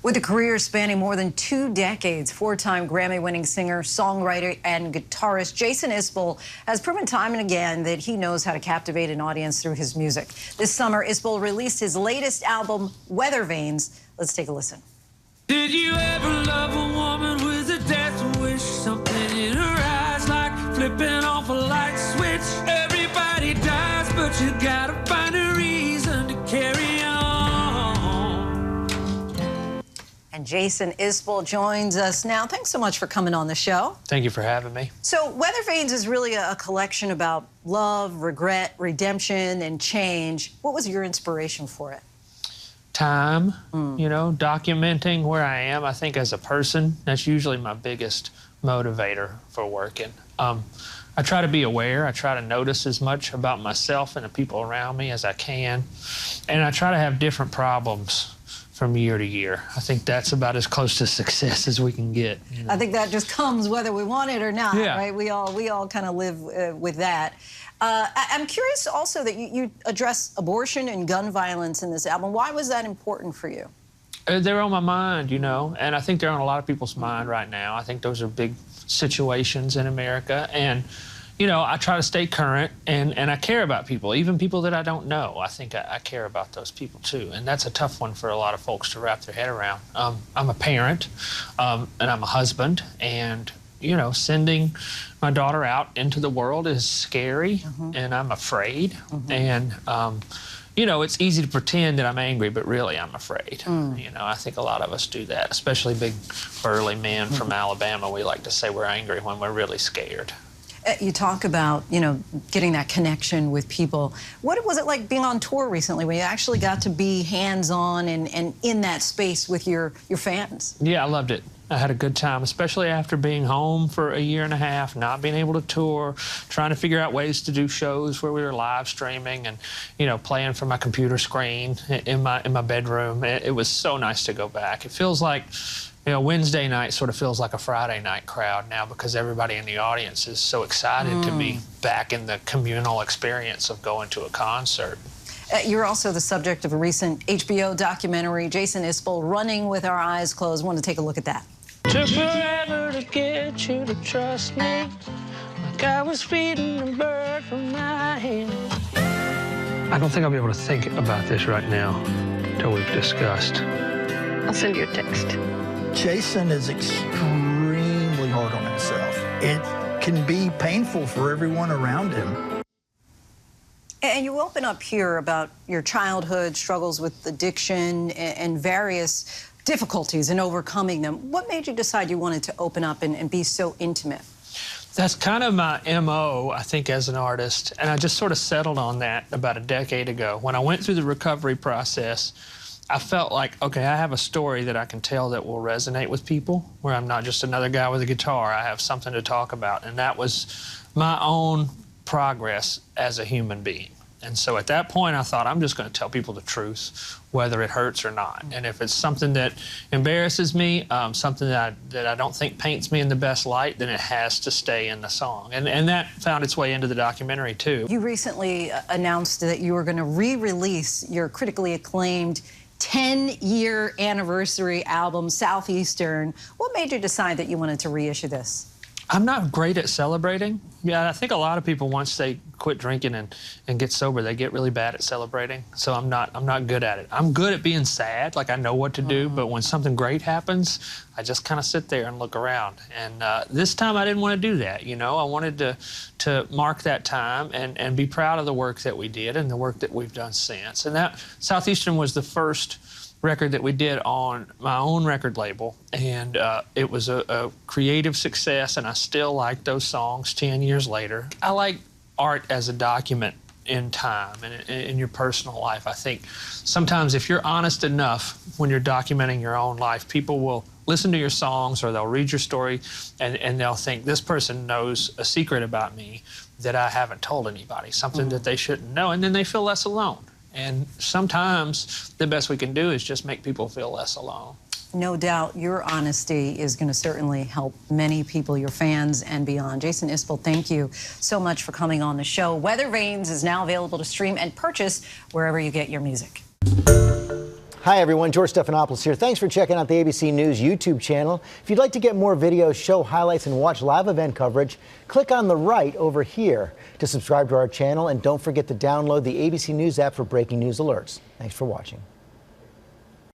With a career spanning more than 2 decades, four-time Grammy-winning singer, songwriter, and guitarist Jason Isbell has proven time and again that he knows how to captivate an audience through his music. This summer, Isbell released his latest album, Weathervanes. Let's take a listen. Did you ever love a woman with a death wish? Something in her eyes like flipping off a light switch. Everybody dies, but you gotta find a reason to carry on. And Jason Isbell joins us now. Thanks so much for coming on the show. Thank you for having me. So Weathervanes is really a collection about love, regret, redemption, and change. What was your inspiration for it? Time, you know, documenting where I am, I think, as a person. That's usually my biggest motivator for working. I try to be aware. I try to notice as much about myself and the people around me as I can. And I try to have different problems from year to year. I think that's about as close to success as we can get. You know? I think that just comes whether we want it or not, Yeah. right? We all kind of live with that. I'm curious also that you address abortion and gun violence in this album. Why was that important for you? They're on my mind, you know, and I think they're on a lot of people's mind right now. I think those are big situations in America, and you know, I try to stay current, and I care about people, even people that I don't know. I think I care about those people too, and that's a tough one for a lot of folks to wrap their head around. I'm a parent, and I'm a husband, and you know, sending my daughter out into the world is scary, and I'm afraid, and you know, it's easy to pretend that I'm angry, but really I'm afraid. You know, I think a lot of us do that, especially big, burly men from Alabama. We like to say we're angry when we're really scared. You talk about, you know, getting that connection with people. What was it like being on tour recently when you actually got to be hands-on and in that space with your fans? Yeah, I loved it. I had a good time, especially after being home for 1.5 years, not being able to tour, trying to figure out ways to do shows where we were live streaming and, you know, playing from my computer screen in my bedroom. It was so nice to go back. It feels like, you know, Wednesday night sort of feels like a Friday night crowd now because everybody in the audience is so excited to be back in the communal experience of going to a concert. You're also the subject of a recent HBO documentary, Jason Isbell, Running with Our Eyes Closed. I want to take a look at that. Took forever to get you to trust me, like I was feeding a bird from my hand. I don't think I'll be able to think about this right now until we've discussed. I'll send you a text. Jason is extremely hard on himself. It can be painful for everyone around him. And you open up here about your childhood struggles with addiction and various difficulties in overcoming them. What made you decide you wanted to open up and be so intimate? That's kind of my MO, I think, as an artist, and I just sort of settled on that about a decade ago. When I went through the recovery process, I felt like, okay, I have a story that I can tell that will resonate with people, where I'm not just another guy with a guitar. I have something to talk about, and that was my own progress as a human being. And so at that point, I thought, I'm just going to tell people the truth, whether it hurts or not. And if it's something that embarrasses me, something that I don't think paints me in the best light, then it has to stay in the song. And that found its way into the documentary, too. You recently announced that you were going to re-release your critically acclaimed 10-year anniversary album, Southeastern. What made you decide that you wanted to reissue this? I'm not great at celebrating. Yeah, I think a lot of people, once they quit drinking and get sober, they get really bad at celebrating. So I'm not good at it. I'm good at being sad, like I know what to do, but when something great happens, I just kind of sit there and look around. And this time I didn't want to do that, you know. I wanted to mark that time and be proud of the work that we did and the work that we've done since. And that Southeastern was the first record that we did on my own record label, and it was a creative success, and I still like those songs 10 years later. I like art as a document in time and in your personal life. I think sometimes if you're honest enough when you're documenting your own life, people will listen to your songs or they'll read your story and they'll think, this person knows a secret about me that I haven't told anybody, something that they shouldn't know, and then they feel less alone. And sometimes the best we can do is just make people feel less alone. No doubt your honesty is going to certainly help many people, your fans and beyond. Jason Isbell, thank you so much for coming on the show. Weathervanes is now available to stream and purchase wherever you get your music. Hi, everyone. George Stephanopoulos here. Thanks for checking out the ABC News YouTube channel. If you'd like to get more videos, show highlights, and watch live event coverage, click on the right over here to subscribe to our channel. And don't forget to download the ABC News app for breaking news alerts. Thanks for watching.